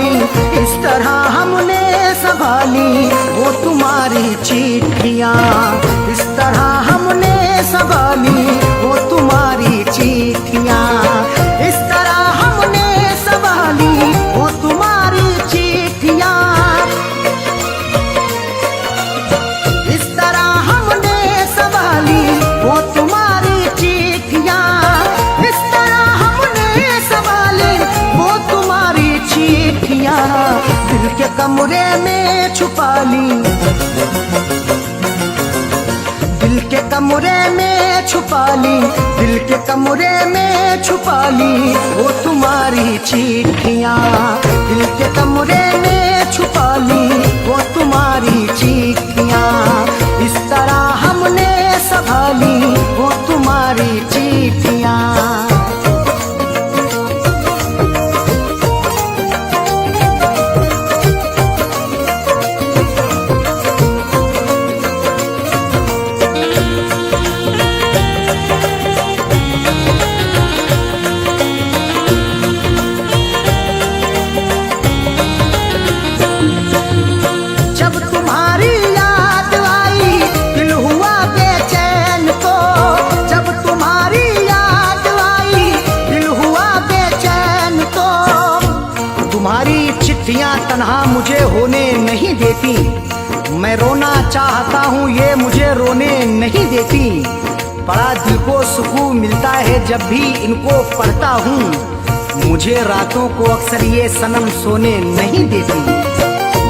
संभाली, इस तरह हमने संभाली वो तुम्हारी चिट्ठियाँ, इस तरह हमने संभाली वो तुम्हारी चिट्ठियाँ, इस तरह हमने संभाली वो तुम्हारी चिट्ठियाँ, इस तरह हमने संभाली वो तुम्हारी चिट्ठियाँ, इस तरह हमने संभाली वो तुम्हारी चिट्ठियाँ, दिल के कमरे में छुपा ली, दिल के कमरे में छुपा ली, दिल के कमरे में छुपा ली वो तुम्हारी चिट्ठियाँ, दिल के कमरे में छुपा ली वो तुम्हारी चिट्ठियाँ, इस तरह हमने संभाली वो तुम्हारी चिट्ठियाँ। चिट्ठियाँ तन्हा मुझे होने नहीं देती, मैं रोना चाहता हूँ ये मुझे रोने नहीं देती, बड़ा दिल को सुकून मिलता है जब भी इनको पढ़ता हूँ, मुझे रातों को अक्सर ये सनम सोने नहीं देती।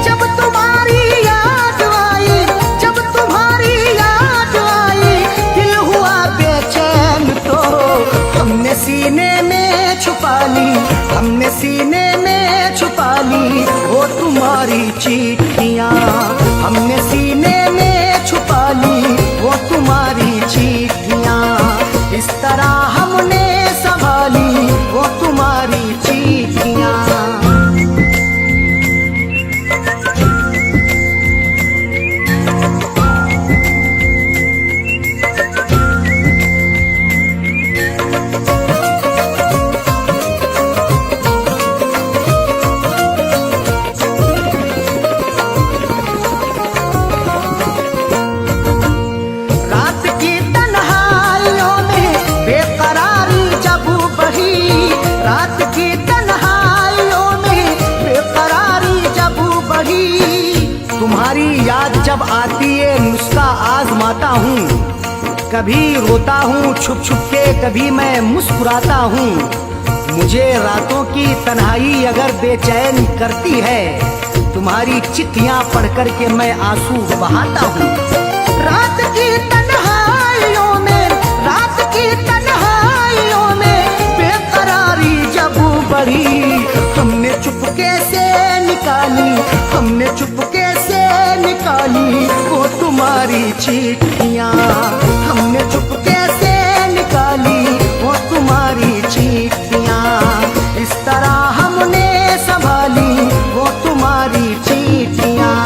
जब तुम्हारी याद आई, जब तुम्हारी याद आई, दिल हुआ बेचैन तो हमने सीने में छुपा ली, हमने सीने में छुपा ली वो तुम्हारी चिट्ठियाँ, हमने सीने में छुपा ली वो तुम्हारी चिट्ठियाँ, इस तरह हमने संभाली वो तुम्हारी चिट्ठियाँ। तुम्हारी याद जब आती है नुस्खा आजमाता हूँ, कभी रोता हूँ छुप छुप के, कभी मैं मुस्कुराता हूँ, मुझे रातों की तन्हाई अगर बेचैन करती है, तुम्हारी चिट्ठियाँ पढ़ कर के मैं आंसू बहाता हूँ। रात की तन्हाइयों में, रात की तन्हाइयों में बेकरारी जब बढ़ी, हमने चुपके से निकाली, हमने चुपके से निकाली वो तुम्हारी चिट्ठियाँ, हमने चुपके से निकाली वो तुम्हारी चिट्ठियाँ, इस तरह हमने संभाली वो तुम्हारी चिट्ठियाँ।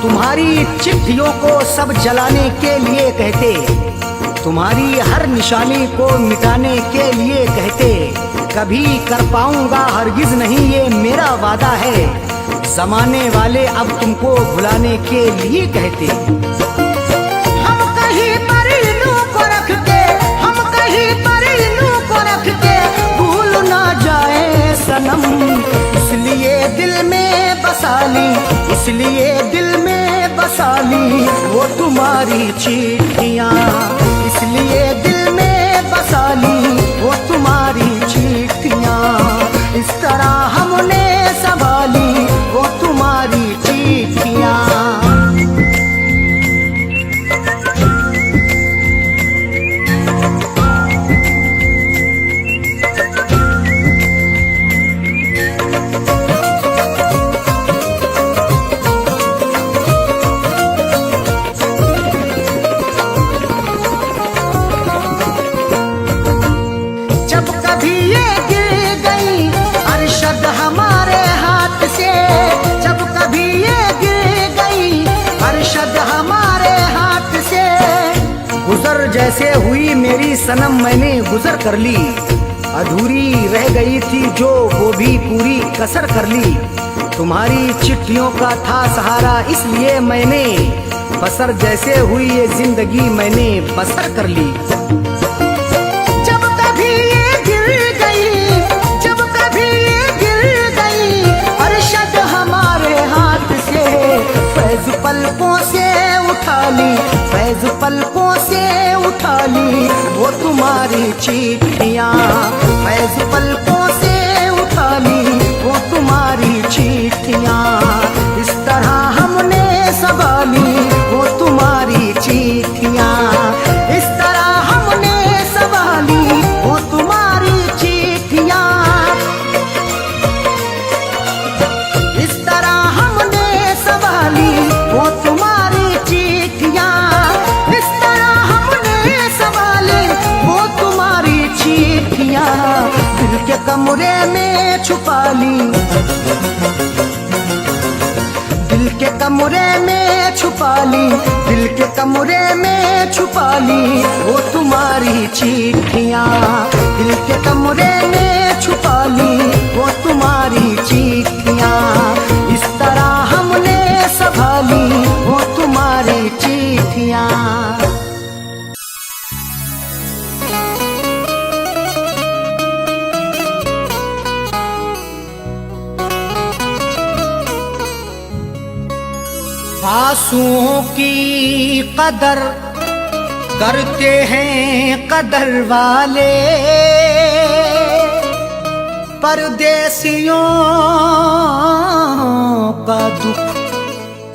तुम्हारी चिट्ठियों को सब जलाने के लिए कहते, तुम्हारी हर निशानी को मिटाने के लिए कहते, कभी कर पाऊंगा हरगिज नहीं ये मेरा वादा है, जमाने वाले अब तुमको भुलाने के लिए कहते। हम कहीं पर इन्हों को रख के, हम कहीं पर इन्हों को रख के भूल ना जाए सनम, इसलिए दिल में बसा ली, इसलिए दिल में बसा ली वो तुम्हारी चिट्ठियाँ, इसलिए दिल में बसा ली वो तुम्हारी चिट्ठियाँ, इस तरह हमने संभाली वो तुम्हारी चिट्ठियाँ। जैसे हुई मेरी सनम मैंने गुजर कर ली, अधूरी रह गई थी जो वो भी पूरी कसर कर ली। तुम्हारी चिट्ठियों का था सहारा इसलिए मैंने बसर जैसे हुई ये जिंदगी मैंने बसर कर ली। जब कभी ये गिर गई, जब कभी ये गिर गई अरशद हमारे हाथ से, फैज पलकों से उठा ली, फैज पलकों से उठा ली वो तुम्हारी चिट्ठियाँ, फैज पलकों से उठा ली वो तुम्हारी चिट्ठियाँ। इस तरह हमने संभाली वो तुम्हारी चिट्ठियाँ, इस तरह हमने संभाली वो तुम्हारी चिट्ठियाँ, इस तरह हमने संभाली वो तुम्हारी चिट्ठियाँ, इस तरह हमने संभाली वो तुम्हारी चिट्ठियाँ। दिल के कमरे में छुपा ली, दिल के कमरे में छुपा ली, दिल के कमरे में छुपा ली वो तुम्हारी चिट्ठियाँ, दिल के कमरे में छुपा ली वो तुम्हारी चिट्ठियाँ। इस तरह हमने संभाली वो तुम्हारी चिट्ठियाँ। आंसुओं की कदर करते हैं कदर वाले, परदेसियों का दुख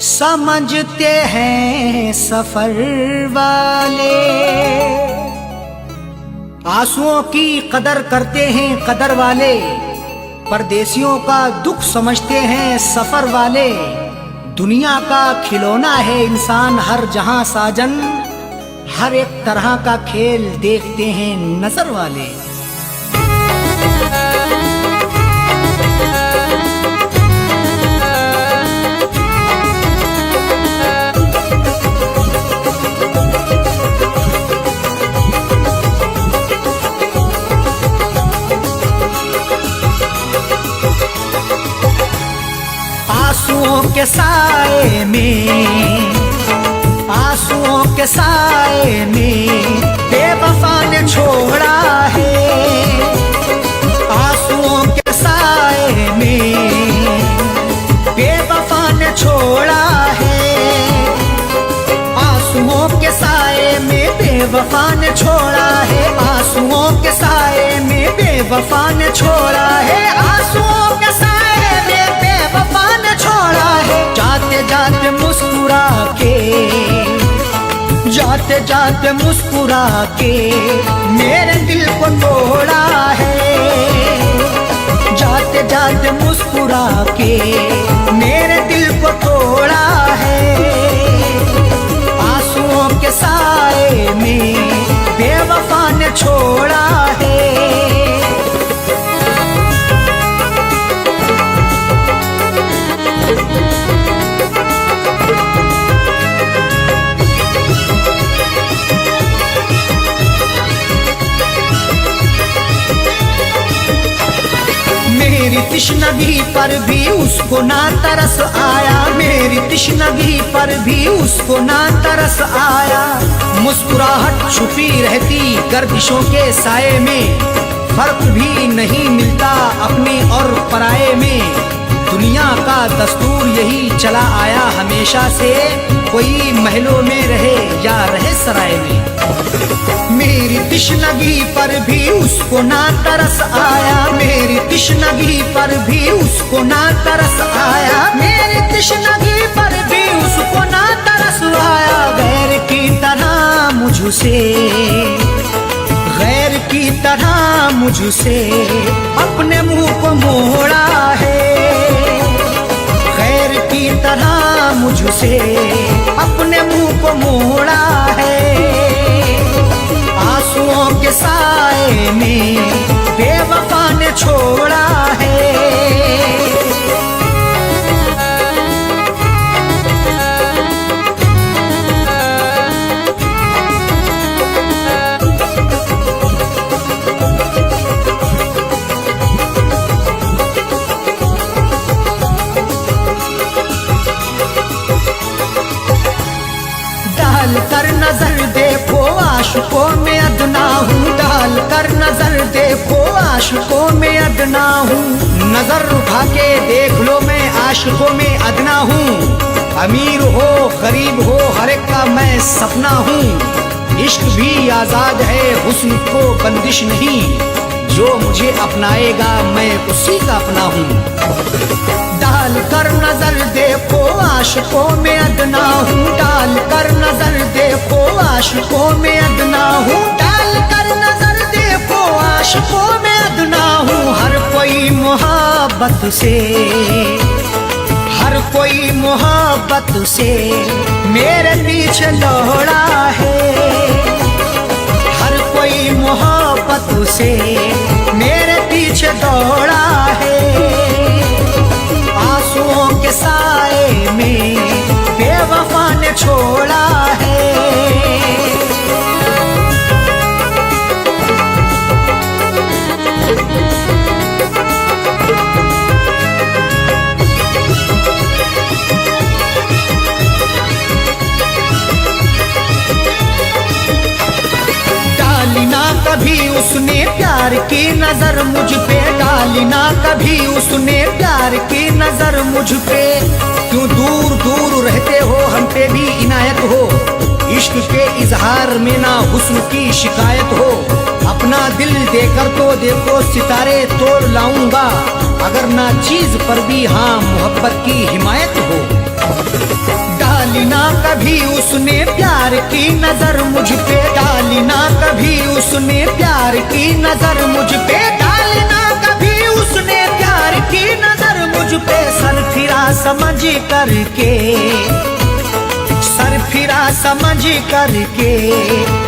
समझते हैं सफर वाले। आंसुओं की कदर करते हैं कदर वाले, परदेसियों का दुख समझते हैं सफर वाले। दुनिया का खिलौना है इंसान हर जहां साजन, हर एक तरह का खेल देखते हैं नजर वाले। आंसुओं के साए में, आंसुओं के साए में बेवफा ने छोड़ा है, आंसुओं के साए में बेवफा ने छोड़ा है, आंसुओं के साए में बेवफा ने छोड़ा है, आंसुओं के साए में बेवफा ने छोड़ा है, आंसुओं के साए में बेवफा ने छोड़ा है। जाते जाते मुस्कुरा के, जाते जाते मुस्कुरा के मेरे दिल को तोड़ा है, जाते जाते मुस्कुरा के मेरे दिल को तोड़ा है। आंसुओं के साए में बेवफा ने छोड़ा है। मेरी तिश्नगी पर भी उसको ना तरस आया, मेरी तिश्नगी पर भी उसको ना तरस आया। मुस्कुराहट छुपी रहती गर्दिशों के साए में, फर्क भी नहीं मिलता अपने और पराये में। दुनिया का दस्तूर यही चला आया हमेशा से, कोई महलों में रहे या रहे सराय में। मेरी तिश्नगी पर भी उसको ना तरस आया, मेरी तिश्नगी पर भी उसको ना तरस आया, मेरी तिश्नगी पर भी उसको ना तरस आया। गैर की तरह मुझसे, गैर की तरह मुझसे अपने मुंह को मोड़ा है, गैर की तरह मुझसे अपने मुंह को मोड़ा है। आंसुओं के साए में बेवफा ने छोड़ा है। आशिकों में अदना हूँ। नजर उठा के देख लो मैं आशिकों में अदना हूँ। अमीर हो गरीब हो हर एक का मैं सपना हूँ। इश्क भी आजाद है हुस्न को बंदिश नहीं, जो मुझे अपनाएगा मैं उसी का अपना हूँ। डाल कर नजर देखो आशिकों में अदना हूँ। डाल कर नजर देखो आशिकों में अदना हूँ। डाल कर नजर देखो आशिकों में अदना हूँ। हर कोई मोहब्बत से, हर कोई मोहब्बत से मेरे पीछे दौड़ा है। हर कोई मोहब्बत से मेरे पीछे दौड़ा है। आंसुओं के साए में बेवफा ने छोड़ा है। डाली ना कभी उसने प्यार की नजर मुझ पे, डाली ना कभी उसने प्यार की नजर मुझ पे। क्यों दूर दूर रहते हो हम पे भी इनायत हो। इश्क के इजहार में ना हुस्न की शिकायत हो। अपना दिल देकर तो देखो सितारे तोड़ लाऊंगा, अगर ना चीज पर भी हाँ मोहब्बत की हिमायत हो। डाली ना कभी उसने प्यार की नजर मुझ पे, डाली ना कभी उसने प्यार की नजर मुझ पे। डाली ना कभी उसने प्यार की नजर मुझ पे। सर फिरा समझ करके, सर फिरा समझ करके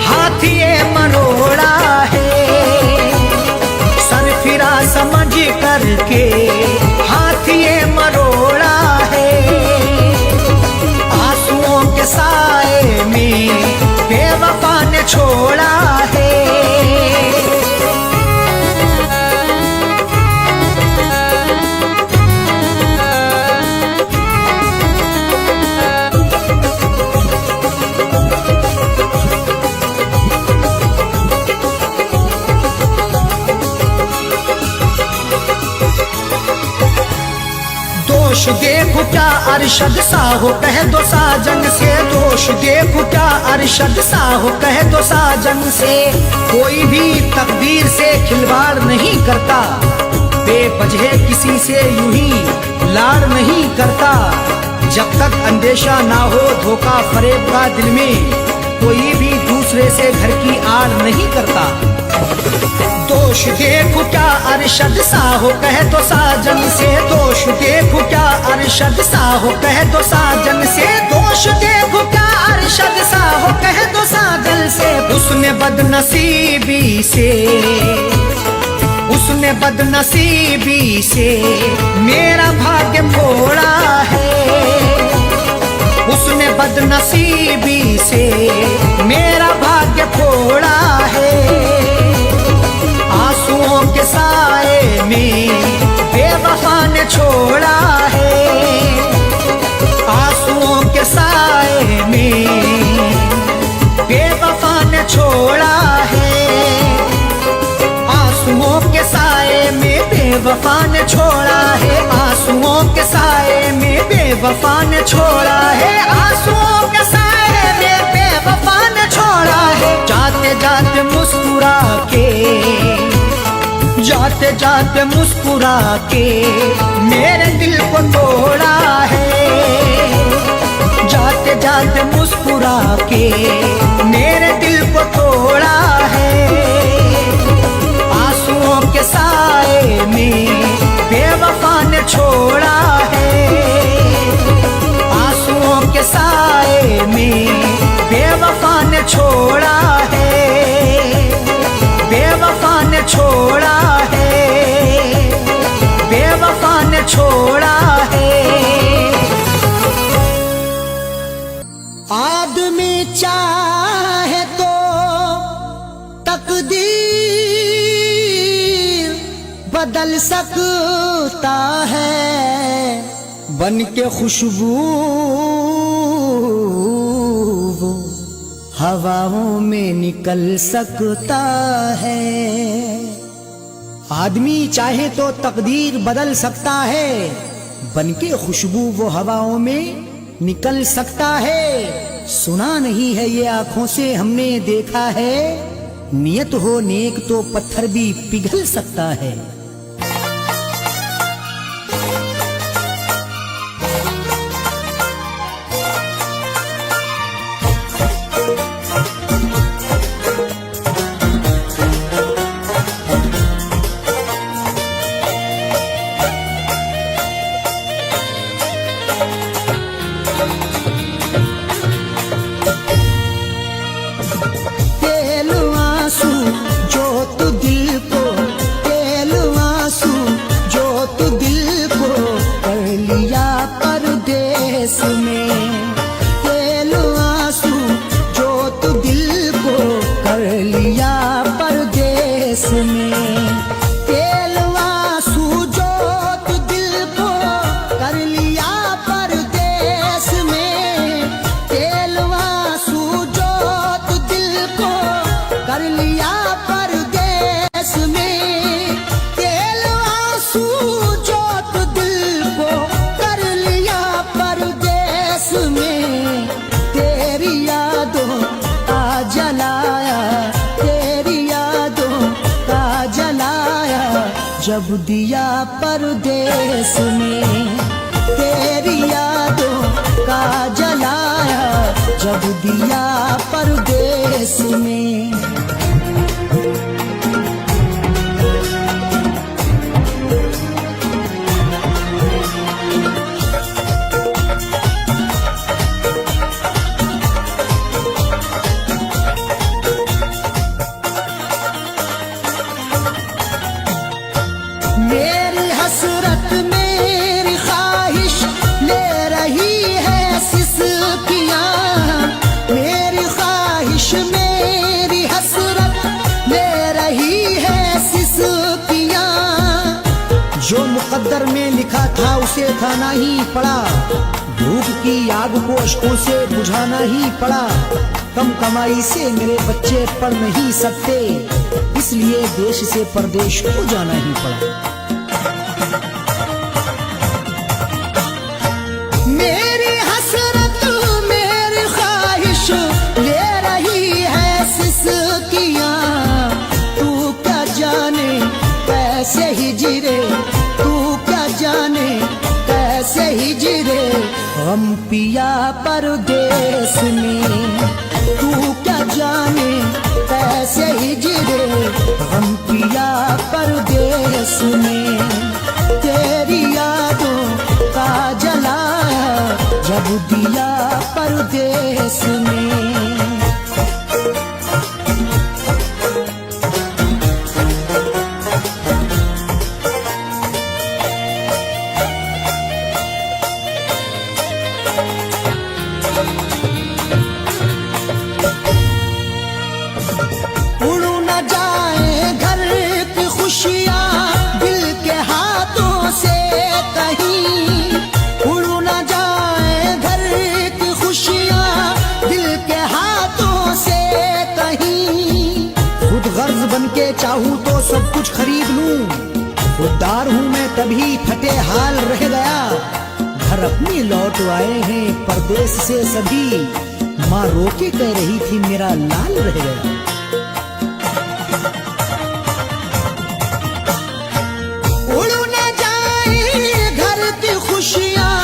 हाथ ये मरोड़ा है। सर फिरा समझ करके हाथ ये मरोड़ा है। आंसुओं के साए में बेवफा ने छोड़ा है। दोष देखो क्या अरशद सा हो कह दो साजन से। दोष देखो क्या अरशद सा हो कह दो साजन से। कोई भी तकदीर से खिलवाड़ नहीं करता, बेवजह किसी से यूं ही लाड़ नहीं करता। जब तक अंदेशा ना हो धोखा फरेब का दिल में, कोई भी दूसरे से घर की आड़ नहीं करता। दोष देखो क्या अरशद सा हो कह दो साजन से। दोष देखो क्या अरशद सा हो कह दो साजन से। दोष देखो क्या अरशद सा हो कह दो साजन से। उसने बदनसीबी से, उसने बदनसीबी से मेरा भाग्य मोड़ा है। उसने बदनसीबी से मेरा भाग्य फोड़ा है। आंसुओं के साए में बेवफा ने छोड़ा है। आंसुओं के साए में बेवफा ने छोड़ा है। आंसुओं के साए में बेवफा ने छोड़ा है। आंसुओं के साए में बेवफा ने छोड़ा है। आंसुओं के साए में बेवफा ने छोड़ा है। जाते जाते मुस्कुरा के, जाते जाते मुस्कुरा के मेरे दिल को तोड़ा है। जाते जाते मुस्कुरा के मेरे दिल को तोड़ा है। आंसुओं के साए में बेवफा ने छोड़ा है। आंसुओं के साए में बेवफा ने छोड़ा है। बेवफा ने छोड़ा है। बेवफा ने छोड़ा है। आदमी चाहे तो तकदीर बदल सकता है, बन के खुशबू वो हवाओं में निकल सकता है। आदमी चाहे तो तकदीर बदल सकता है, बनके खुशबू वो हवाओं में निकल सकता है। सुना नहीं है ये आंखों से हमने देखा है, नियत हो नेक तो पत्थर भी पिघल सकता है। जब दिया परदेस में, तेरी यादों का जलाया जब दिया परदेस में। मेरी हसरत मेरी ख्वाहिश ले रही है सिसकियाँ, मेरी ख्वाहिश मेरी हसरत ले रही है सिसकियाँ। जो मुकद्दर में लिखा था उसे खाना ही पड़ा, भूख की आग को अश्कों से बुझाना ही पड़ा। कम कमाई से मेरे बच्चे पढ़ नहीं सकते, इसलिए देश से परदेश को जाना ही पड़ा। मेरी हसरत मेरी ख्वाहिश ले रही है सिसकियाँ, तू क्या जाने कैसे हिजरे, तू क्या जाने कैसे हिजरे हम पिया परदेस में। तू क्या जाने कैसे हिजरे हम पिया परदेस में। तेरी यादों का जलाया जब दिया परदेस में। बनके चाहूं तो सब कुछ खरीद लूं, खुददार हूं मैं तभी फटे हाल रह गया। घर अपनी लौट आए हैं परदेश से सभी, माँ रोके कह रही थी मेरा लाल रह गया। उड़ न जाए घर की खुशियाँ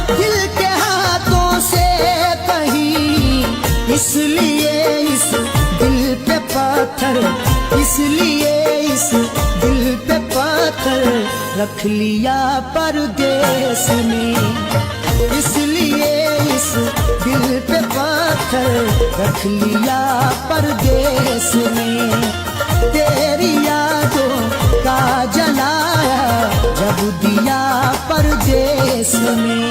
दिल के हाथों से कहीं, इसलिए इस दिल पे पत्थर, इसलिए इस दिल पे पत्थर रख लिया परदेस में। इसलिए इस दिल पे पत्थर रख लिया परदेस में। तेरी यादों का जलाया जब दिया परदेस में।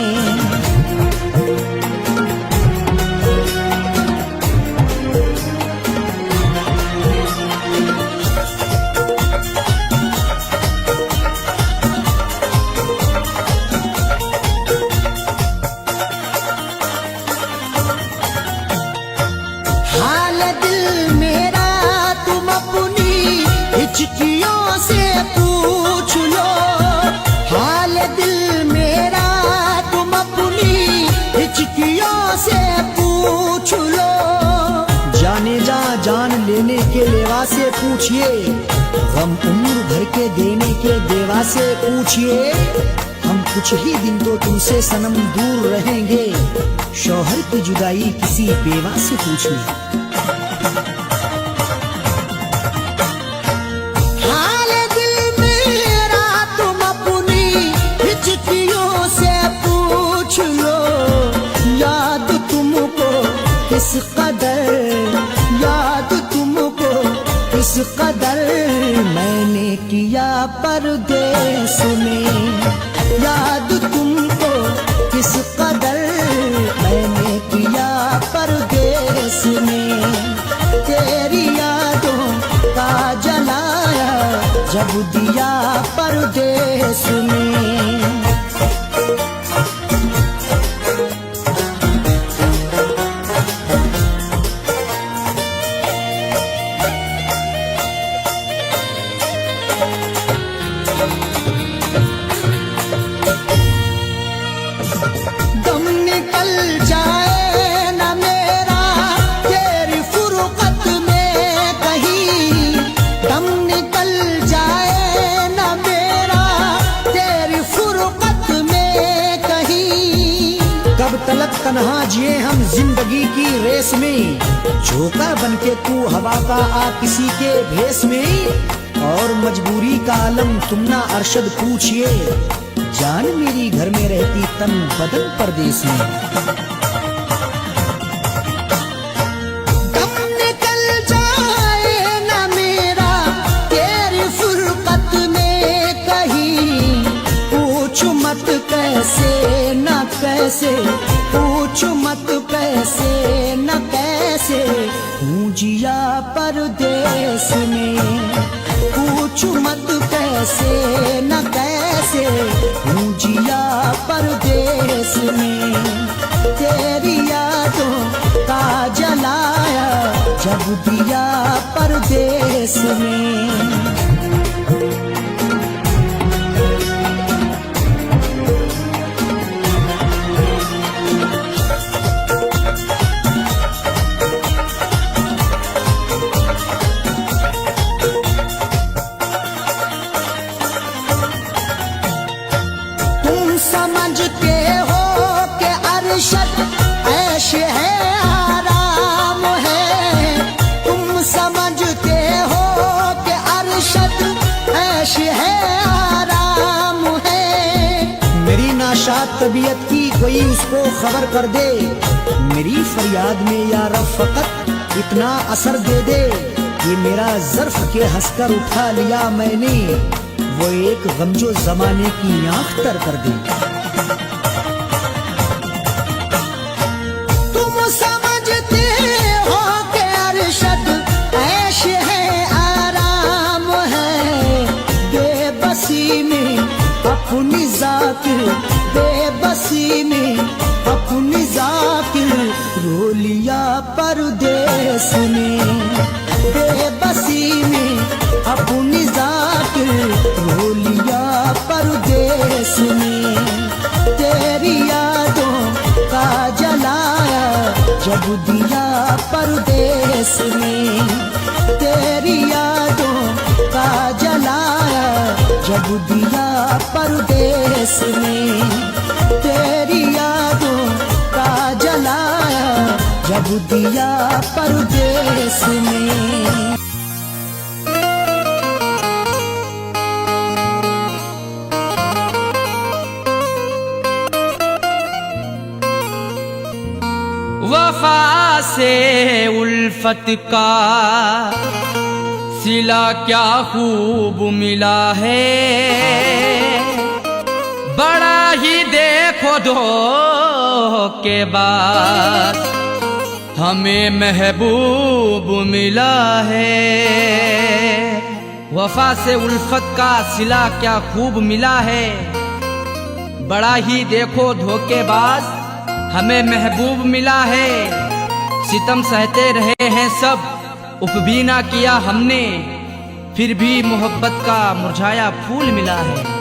हिचकियों से पूछिए, गम उम्र भर के देने के देवा से पूछिए। हम कुछ ही दिन तो तुमसे सनम दूर रहेंगे, शौहर की जुदाई किसी बेवा से पूछिए। हाल दिल मेरा तुम अपनी हिचकियों से पूछ लो, याद तुमको किस कदर, याद तुमको किस कदर मैंने किया परदेस में, याद तुमको किस कदर मैंने किया परदेस में। तेरी यादों का जलाया जब दिया परदेस में। दम निकल जाए न मेरा तेरी फुरकत में कहीं, दम निकल जाए न मेरा तेरी फुरकत में कहीं। कब तलक तन्हा जिए हम जिंदगी की रेस में, झोंका बनके तू हवा का आ किसी के भेस में। और मजबूरी का आलम तुम ना अरशद पूछिए, जान मेरी घर में रहती तन बदन परदेस में। दम निकल जाए न मेरा तेरी फुरकत में कहीं, पूछ मत कैसे न कैसे, पूछ मत कैसे न कैसे हूँ जिया परदेस में। पूछ मत कैसे न कैसे हूँ जिया परदेस में। तेरी यादों का जलाया जब दिया परदेस में। समझते हो कि अरशद ऐश है आराम है, तुम समझते हो कि अरशद ऐश है आराम है। मेरी नाशाद तबीयत की कोई उसको खबर कर दे, मेरी फरियाद में या रब फकत इतना असर दे दे। ये मेरा ज़र्फ के हंसकर उठा लिया मैंने, वो एक गम जो जमाने की आंख तर कर दे। तुम समझते हो कि अरशद ऐश है आराम है, बेबसी में अपनी जाकिर, बेबसी में अपनी जाकिर रो लिया परदेस में। बेबसी में अपनी जाकिर रो लिया परदेस में। तेरी यादों का जलाया जब दिया परदेस में। तेरी यादों का जलाया जब दिया परदेस में। तेरी यादों का जलाया जब दिया परदेस में। वफा से उल्फत का सिला क्या खूब मिला है, बड़ा ही देखो धोखे बाद हमें महबूब मिला है। वफा से उल्फत का सिला क्या खूब मिला है, बड़ा ही देखो धोखेबाज हमें महबूब मिला है। सितम सहते रहे हैं सब, उफ भी ना किया हमने, फिर भी मोहब्बत का मुरझाया फूल मिला है।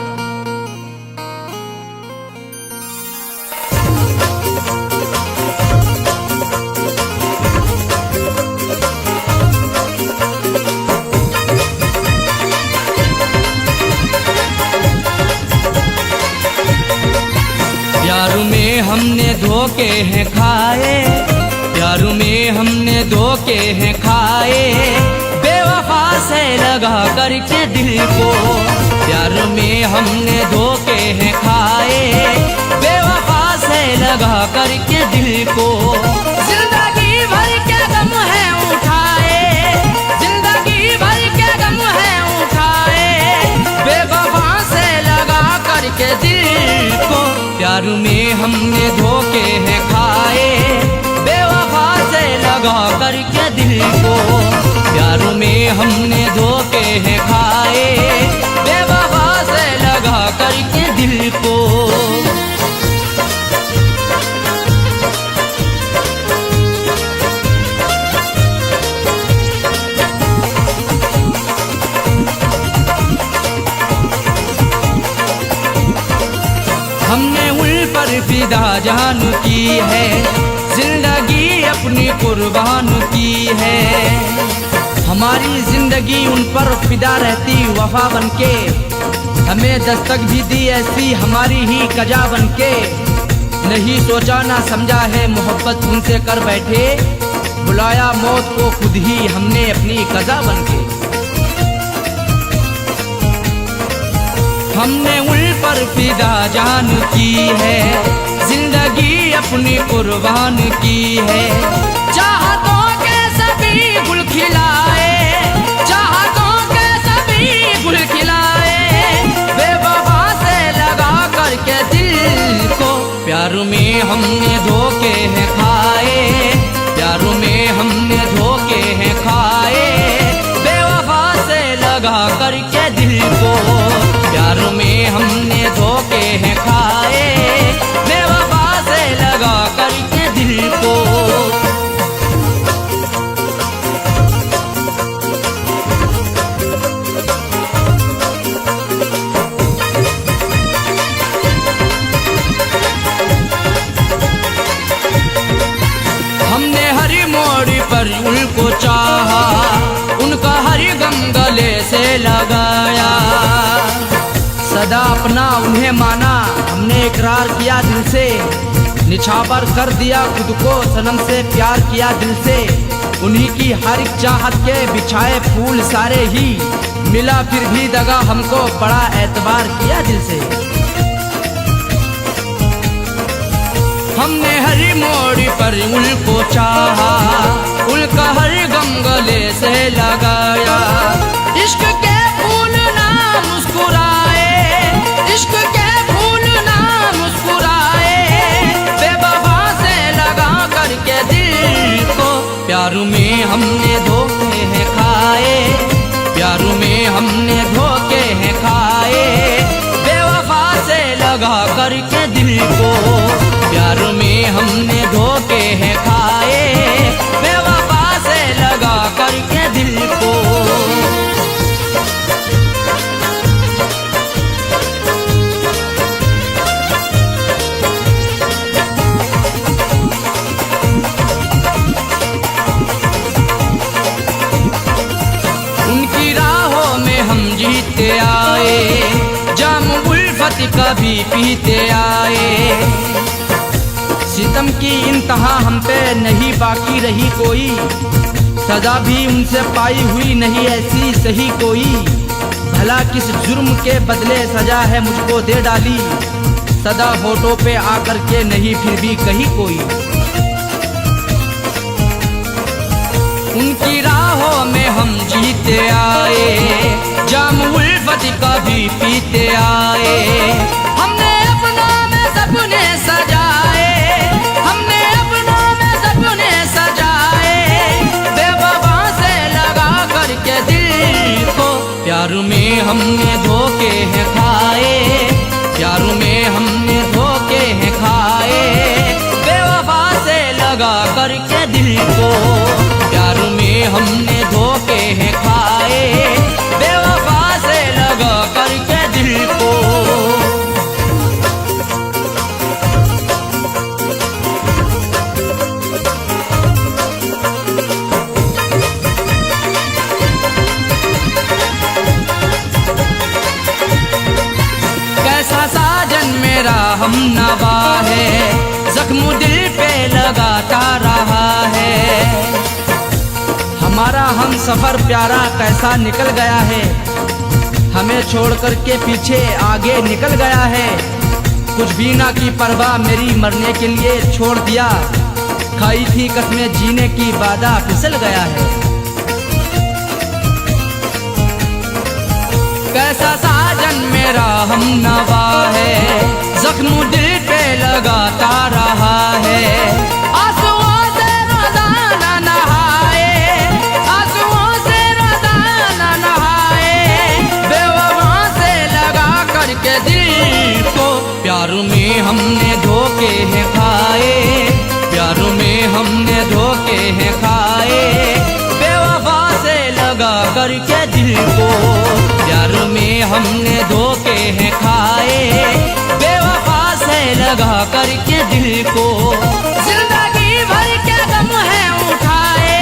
प्यार में हमने धोखे हैं खाए, प्यार में हमने धोखे हैं खाए, बेवफा से लगा करके दिल को। प्यार में हमने धोखे हैं खाए, बेवफा से लगा करके दिल को। जिंदगी भर के गम है उठाए, जिंदगी भर के गम है उठाए, बेवफा से लगा करके दिल को। प्यार में हमने धोखे हैं खाए, बेवफा से लगा करके दिल को। प्यार में हमने धोखे हैं खाए, बेवफा से लगा करके दिल को। हमने उन पर फिदा जान की है, जिंदगी अपनी कुर्बान की है। हमारी जिंदगी उन पर फिदा रहती वफा बनके, हमें दस्तक भी दी ऐसी हमारी ही कजा बनके। नहीं सोचा ना समझा है मोहब्बत उनसे कर बैठे, बुलाया मौत को खुद ही हमने अपनी कजा बनके। हमने उन पर फिदा जान की है, जिंदगी अपनी कुर्बान की है। चाहतों के सभी गुल खिलाए, चाहतों के सभी गुल खिलाए, बेवफा से लगा करके दिल को। प्यार में हमने धोखे हैं खाए, प्यार में हमने धोखे हैं खाए, बेवफा से लगा करके दिल को। प्यार में हमने धोखे हैं खाए, बेवफा से लगा करके दिल को। हमने हर मोड़ पर उनको चाहा, उनका हर गम गले से लगाया। सदा अपना उन्हें माना, हमने इकरार किया दिल से, निछावर कर दिया खुद को सनम से, प्यार किया दिल से। उन्हीं की हर एक चाहत के बिछाए फूल सारे ही, मिला फिर भी दगा हमको, बड़ा एतबार किया दिल से। हमने हर मोड़ पर उनको चाहा, उनका हर गम गले से लगाया। इश्क के फूल ना मुस्कुराए, इश्क के फूल ना मुस्कुराए, बेवफा से लगा करके दिल को। प्यार में हमने धोखे हैं खाए, प्यार में हमने धोखे हैं खाए, बेवफा से लगा करके दिल को। प्यार में हमने धोखे हैं खाए, बेवफा से लगा करके दिल को। उनकी राहों में हम जीते आए, जाम उल्फत कभी पीते आए। सितम की इंतहा हम पे नहीं बाकी रही कोई, सजा भी उनसे पाई हुई नहीं ऐसी सही कोई। भला किस जुर्म के बदले सजा है मुझको दे डाली, सदा होठों पे आकर के नहीं फिर भी कही कोई। उनकी राहों में हम जीते आए, जाम उल्फत कभी पीते आए। हमने अपना में सपने सजाए, हमने अपना में सपने सजाए, बेवफा से लगा करके दिल को। प्यार में हमने धोखे हैं खाए, प्यार में हमने धोखे हैं खाए, बेवफा से लगा करके दिल को। प्यार में हमने धोखे हैं खाए, बेवफा से लगा करके दिल को। कैसा साजन मेरा हम ना नवा है, जख्म दिल पे लगाता रहा है। हमारा हम सफर प्यारा कैसा निकल गया है, हमें छोड़ कर के पीछे आगे निकल गया है। कुछ भी ना की परवाह मेरी मरने के लिए छोड़ दिया, खाई थी कसमें जीने की वादा फिसल गया है। कैसा साजन मेरा हम नवा है, जख्म दिल पे लगाता रहा है। आंसुओं से रोजाना नहाए, आंसुओं से रोजाना नहाए, बेवफा से लगा करके दिल को प्यार में हमने धोखे हैं खाए, प्यार में हमने धोखे हैं खाए। बेवफा से लगा करके दिल को प्यार में हमने धोखे हैं खाए, बेवफा से लगा करके दिल को। जिंदगी भर के गम है उठाए,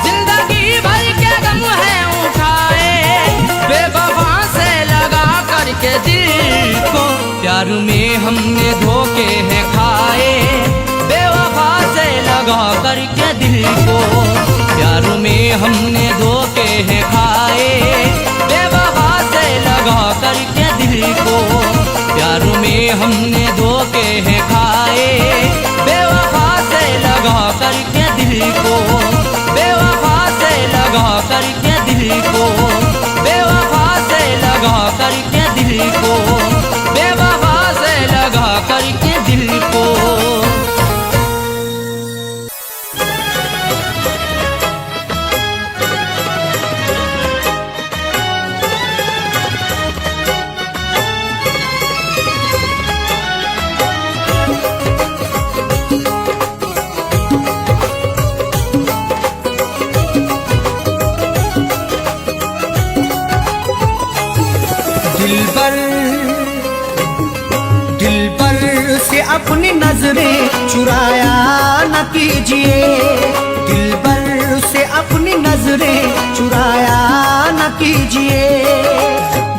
जिंदगी भर के गम है उठाए, बेवफा से लगा करके दिल को प्यार में हमने धोखे हैं खाए, बेवफा से लगा करके दिल को प्यार में हमने धोखे हैं खाए, बेवफा से लगा करके दिल को प्यार में हमने धोखे हैं खाए, बेवफा से लगा करके दिल को, बेवफा से लगा करके दिल को, बेवफा से लगा करके दिल को, बेवफा से लगा करके दिल को। दिलबर से अपनी नजरें चुराया न कीजिए, दिलबर से अपनी नजरें चुराया न कीजिए,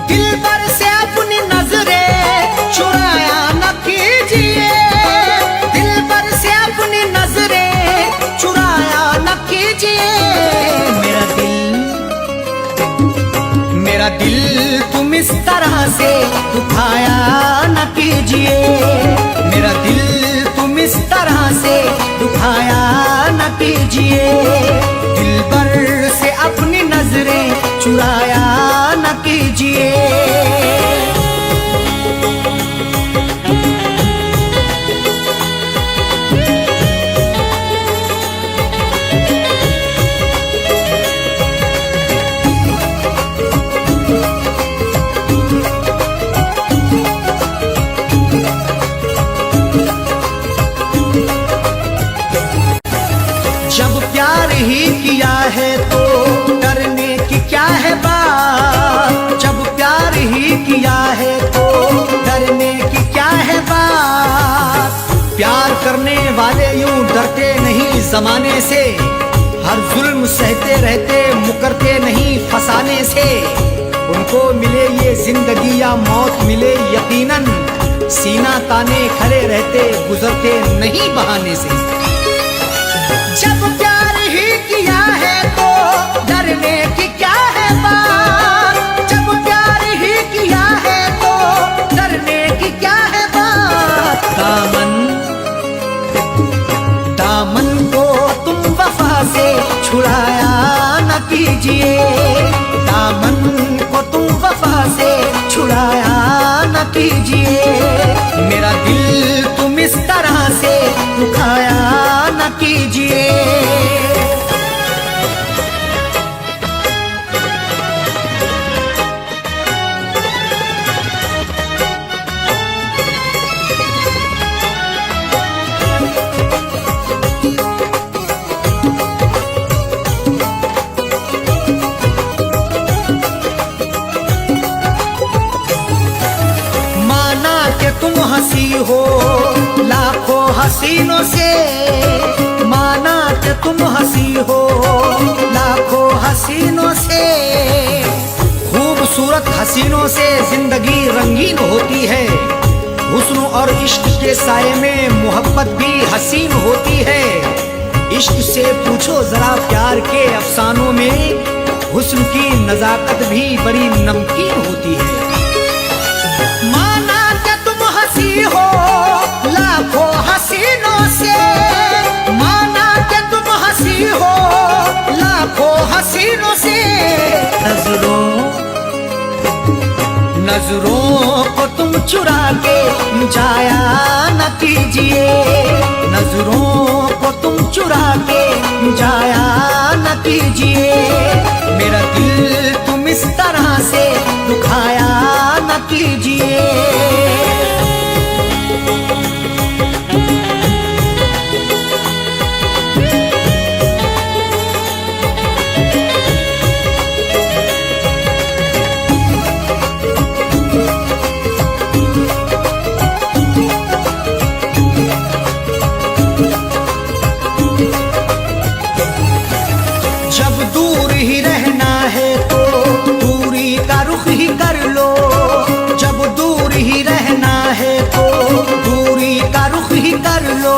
दिलबर से अपनी नजरें चुराया न कीजिए, दिलबर से अपनी नजरें चुराया न कीजिए। मेरा दिल तुम इस तरह से दुखाया न कीजिए, मेरा दिल तुम इस तरह से दुखाया न कीजिए, दिलबर से अपनी नजरें चुराया न कीजिए। जब प्यार ही किया है तो डरने की क्या है बात, जब प्यार ही किया है तो डरने की क्या है बात। प्यार करने वाले यूं डरते नहीं जमाने से, हर जुल्म सहते रहते मुकरते नहीं फसाने से। उनको मिले ये जिंदगी या मौत मिले यकीनन, सीना ताने खड़े रहते गुजरते नहीं बहाने से। जब प्यार ही किया है तो डरने की क्या है बात, जब प्यार ही किया है तो डरने की क्या है बात। दामन को तुम वफा से छुड़ाया न कीजिए, दामन को तुम वफा से छुड़ाया न कीजिए, मेरा दिल तुम इस तरह से दुखाया न कीजिए। तुम हंसी हो लाखों हसीनों से, माना कि तुम हंसी हो लाखों हसीनों से। खूबसूरत हसीनों से जिंदगी रंगीन होती है, हुस्न और इश्क के साये में मोहब्बत भी हसीन होती है। इश्क से पूछो जरा प्यार के अफसानों में, हुस्न की नजाकत भी बड़ी नमकीन होती है। माना कि तुम हंसी हो लाखों हसीनों से, माना कि तुम हंसी हो लाखों हसीनों से, नजरों को तुम चुरा के जाया न कीजिए, नजरों को तुम चुरा के जाया न कीजिए। मेरा दिल तुम इस तरह से दुखाया न कीजिए। जब दूर ही रहना है तो दूरी का रुख ही कर लो, जब दूर ही रहना है तो दूरी का रुख ही कर लो।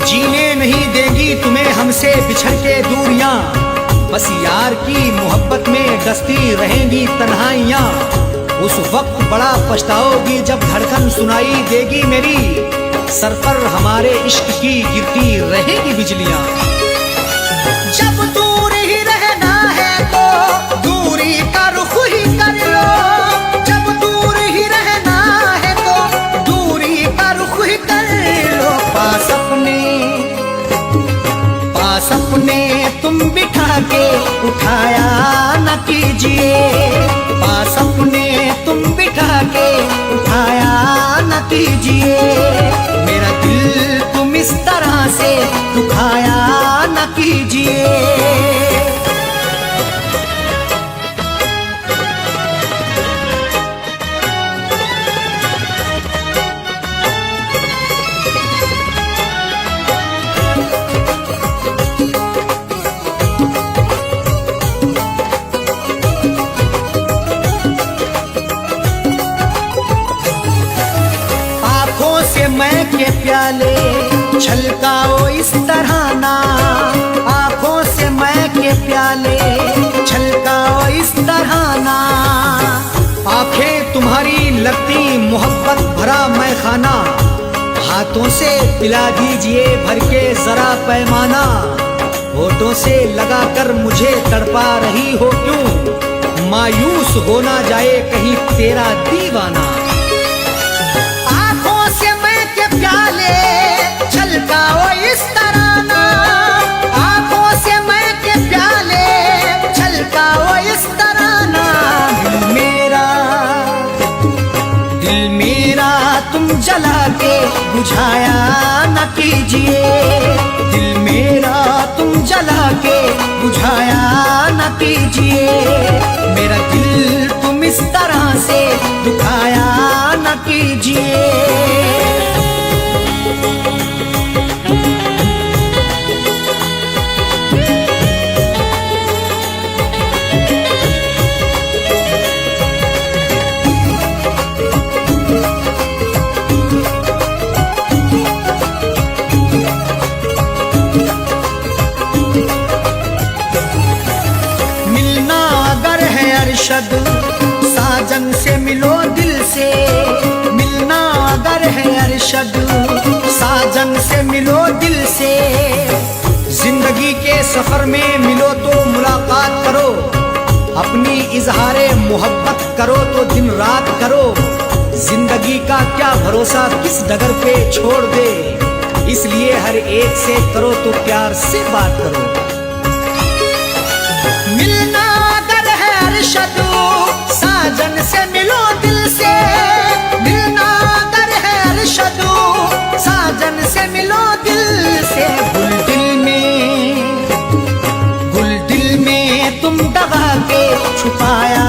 जीने नहीं देगी तुम्हें हमसे बिछड़ के दूरियां, बस यार की मोहब्बत में डसती रहेंगी तन्हाइयां। उस वक्त बड़ा पछताओगी जब धड़कन सुनाई देगी मेरी, सर पर हमारे इश्क की गिरती रहेगी बिजलियां। जब दूर ही रहना है तो दूरी का रुख ही कर लो, जब दूर ही रहना है तो दूरी का रुख ही कर लो। पास अपने तुम बिठा के उठाया न कीजिए, पास अपने तुम बिठा के उठाया न कीजिए। मेरा दिल तुम इस तरह से दुखाया न कीजिए। आँखों से मैं के प्याले छलकाओ इस तरह ना, आँखों से मैं के प्याले छलकाओ इस तरह ना। आँखें तुम्हारी लगती मोहब्बत भरा मैं खाना, हाथों से पिला दीजिए भर के जरा पैमाना। होठों से लगाकर मुझे तड़पा रही हो क्यों, मायूस हो ना जाए कहीं तेरा दीवाना। आँखों से मैं के प्याले छलकाओ इस तरह ना, आँखों से मैं के प्याले छलकाओ इस तरह ना। दिल मेरा तुम जला के बुझाया न कीजिए, दिल मेरा तुम जला के बुझाया न कीजिए। मेरा दिल तुम इस तरह से दुखाया न कीजिए। मिलना अगर है अरशद साजन से मिलो दिल से, मिलना अगर है अरशद साजन से मिलो दिल से। जिंदगी के सफर में मिलो तो मुलाकात करो, अपनी इजहारे मोहब्बत करो तो दिन रात करो। जिंदगी का क्या भरोसा किस डगर पे छोड़ दे, इसलिए हर एक से करो तो प्यार से बात करो। मिलना अगर है अरशद साजन से मिलो दिल से, मिलना अगर है अरशद साजन से मिलो दिल से। गुल दिल में तुम दबा के छुपाया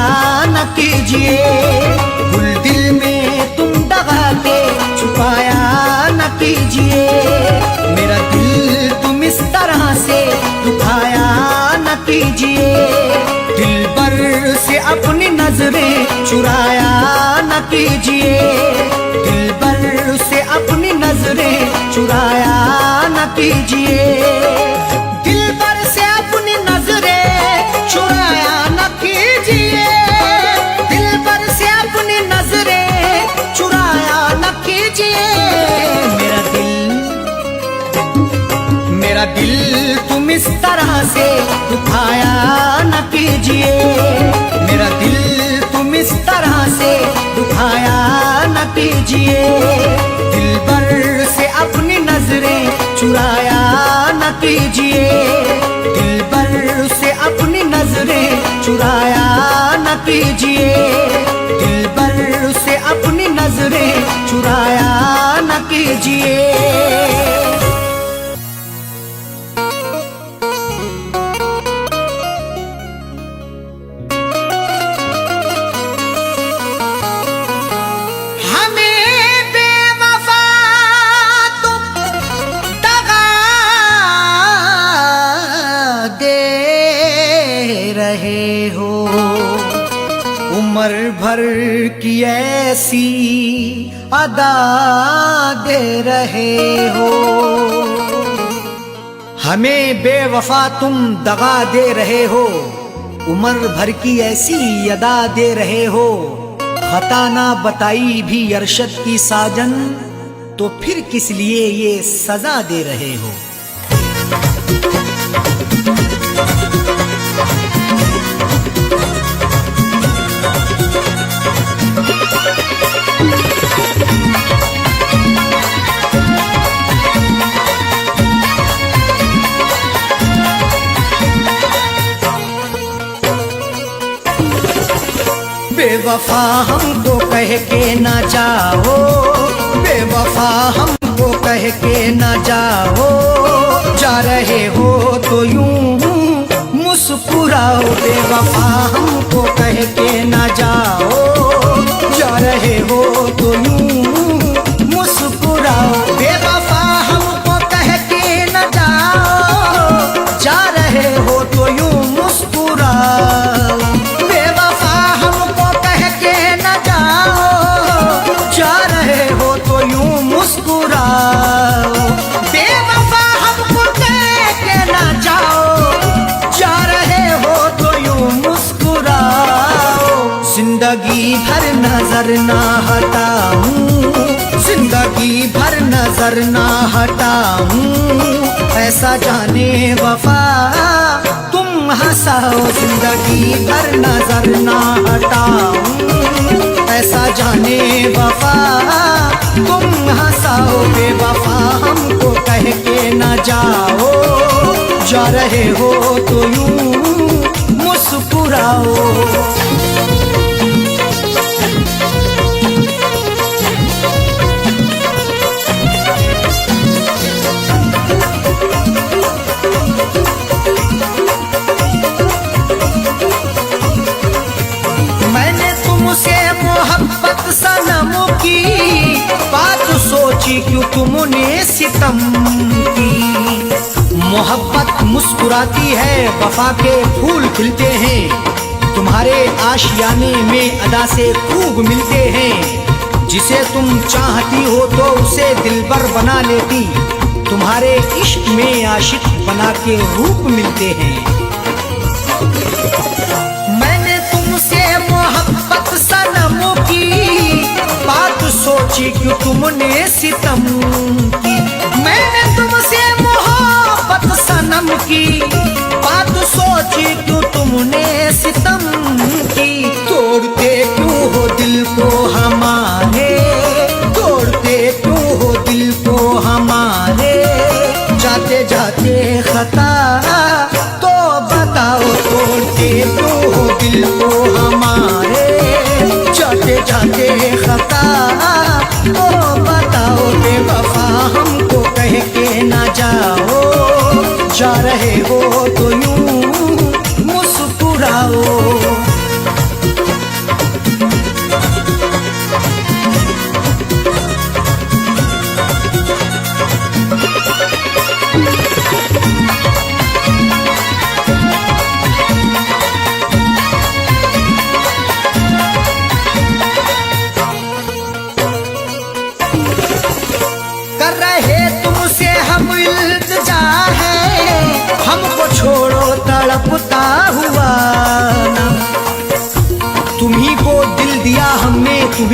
न कीजिए, गुल दिल में तुम दबा के छुपाया न कीजिए। मेरा दिल तुम इस तरह से दुखाया न कीजिए। दिल पर से अपनी नजरें चुराया न कीजिए, दिलबर से अपनी नजरें चुराया न कीजिए, दिलबर से अपनी नजरें चुराया न कीजिए, दिलबर से अपनी नजरें चुराया न कीजिए। मेरा दिल तुम इस तरह से दुखाया न कीजिए, मेरा दिल तुम इस तरह से दुखाया न कीजिए, दिलबर से अपनी नजरें चुराया न कीजिए, दिलबर से अपनी नजरें चुराया न कीजिए, दिलबर से अपनी नजरें चुराया न कीजिए। उम्र भर की ऐसी अदा दे रहे हो, हमें बेवफा तुम दगा दे रहे हो, उम्र भर की ऐसी अदा दे रहे हो, खता ना बताई भी अरशद की साजन, तो फिर किस लिए ये सजा दे रहे हो। बेवफा हमको कह के ना जाओ, बेवफा हमको कह के ना जाओ, जा रहे हो तो यूं मुस्कुराओ, बेवफा हमको कह के ना जाओ, जा रहे हो तो यूं मुस्कुराओ, बेवफा हमको कह के ना जाओ, जा रहे हो तो यूं मुस्कुराओ, बेवफा हमको कह के ना जाओ, जा रहे हो तो यूं मुस्कुराओ, जिंदगी भर नजर ना हटाऊं, जिंदगी भर नजर ना हटाऊं, ऐसा जाने वफा तुम हंसाओ, जिंदगी भर नजर ना हटाऊं, ऐसा जाने वफा तुम हंसाओ, बेवफा हमको कह के ना जाओ, जा रहे हो तो यूं मुस्कुराओ। मैंने तुमसे मोहब्बत सनम की बात सोची, क्यों तुमने सितम की, मोहब्बत मुस्कुराती है, वफा के फूल खिलते हैं, तुम्हारे आशियाने में अदा से खूब मिलते हैं, जिसे तुम चाहती हो तो उसे दिलबर बना लेती, तुम्हारे इश्क में आशिक बना के रूप मिलते हैं। मैंने तुमसे मोहब्बत सनम की बात सोची, क्यों तुमने सितम की, मैंने तुमसे मोहब्बत सनम की बात सोची, क्यों तुमने सितम की, तोड़ते क्यों हो दिल को हमारे, तोड़ते क्यों हो दिल को हमारे, जाते जाते खता तो बताओ, तोड़ते क्यों हो दिल को हमारे, जाते जाते खता तो बताओ, बेवफा हमको कह के ना जाओ, जा रहे हो तो यूं मुस्कुराओ।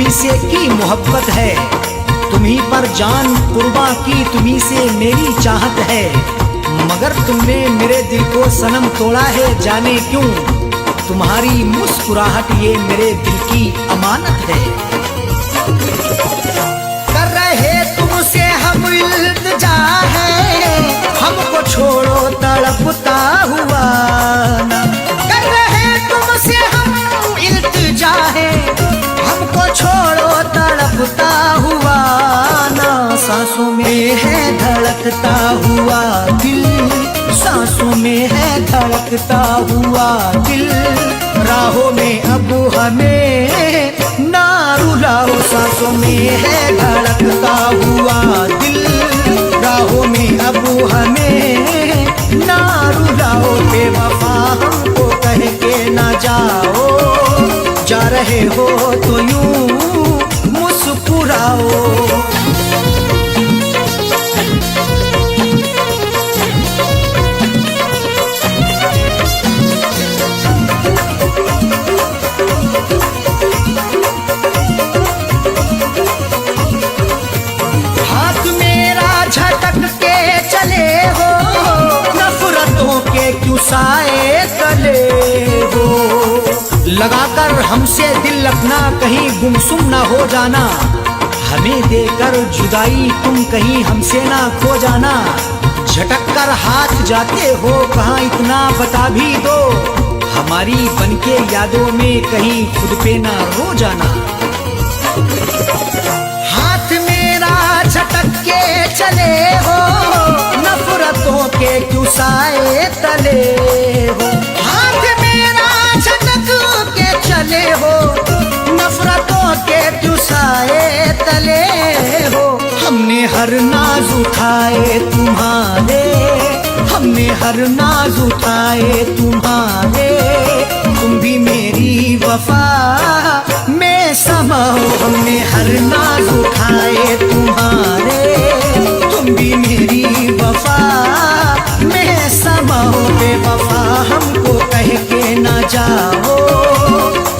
तुम्ही से की मोहब्बत है, तुम्ही पर जान कुर्बा की, तुम्ही से मेरी चाहत है। मगर तुमने मेरे दिल को सनम तोड़ा है, जाने क्यों? तुम्हारी मुस्कुराहट ये मेरे दिल की अमानत है। कर रहे तुमसे हम इल्तिजा है, हमको छोड़ो तड़पता हुआ ना। कर रहे तुमसे हम इल्तिजा है, हमको छोड़ो तड़पता हुआ ना। सांसों में है धड़कता हुआ दिल, सांसों में है धड़कता हुआ दिल। राहों में अब हमें ना रुलाओ, सांसों में है धड़कता हुआ दिल। राहों में अब हमें ना रुलाओ, बेवफा हमको कह के ना जाओ। जा रहे हो तो यूं मुस्कुराओ। हाथ मेरा झटक के चले हो, नफरतों के क्यों साए तले हो। लगाकर हमसे दिल अपना कहीं गुमसुम ना हो जाना, हमें देकर जुदाई तुम कहीं हमसे ना खो जाना। झटक कर हाथ जाते हो कहाँ इतना बता भी दो, हमारी बनके यादों में कहीं खुद पे ना रो जाना। हाथ मेरा झटक के चले हो, नफरतों के क्यों साए तले हो। हाथ मेरा झटक के चले हो, नफरतों के क्यों साए तले हो। हमने हर नाज उठाए तुम्हारे, हमने हर नाज उठाए तुम्हारे। तुम भी मेरी वफा में समाओ, हमने हर नाज उठाए तुम्हारे। तुम भी मेरी वफा में समाओ, बेवफा हमको कह के ना जाओ।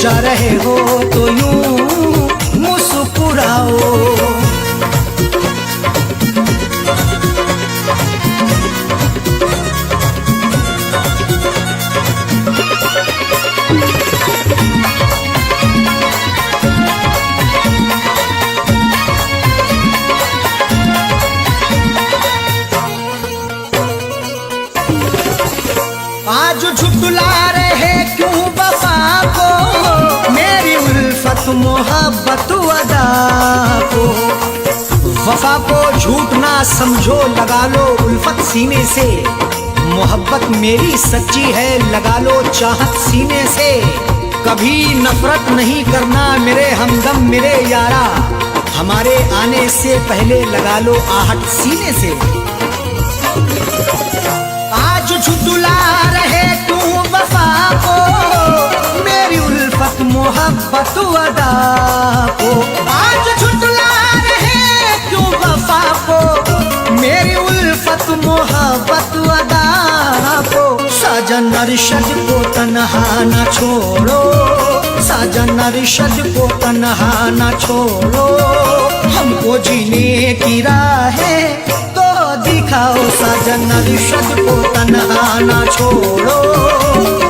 जा रहे हो तो यूं मुस्कुराओ। आज झुठला रहे क्यों वफा को, मेरी उल्फत मोहब्बत अदा को। वफा को झूठ ना समझो, लगा लो उल्फत सीने से। मोहब्बत मेरी सच्ची है, लगा लो चाहत सीने से। कभी नफरत नहीं करना मेरे हमदम मेरे यारा, हमारे आने से पहले लगा लो आहट सीने से। आज झुठला रहे तू वफा को, मेरी उल्फत मोहब्बत अदा को। आज झुठला रहे क्यों वफा को, मेरी उल्फत मोहब्बत अदा को। साजन अरशद को तन्हा न छोड़ो, साजन अरशद को तन्हा न छोड़ो। हमको जीने की राहें दिखाओ, साजन अरशद को तन्हा ना छोड़ो।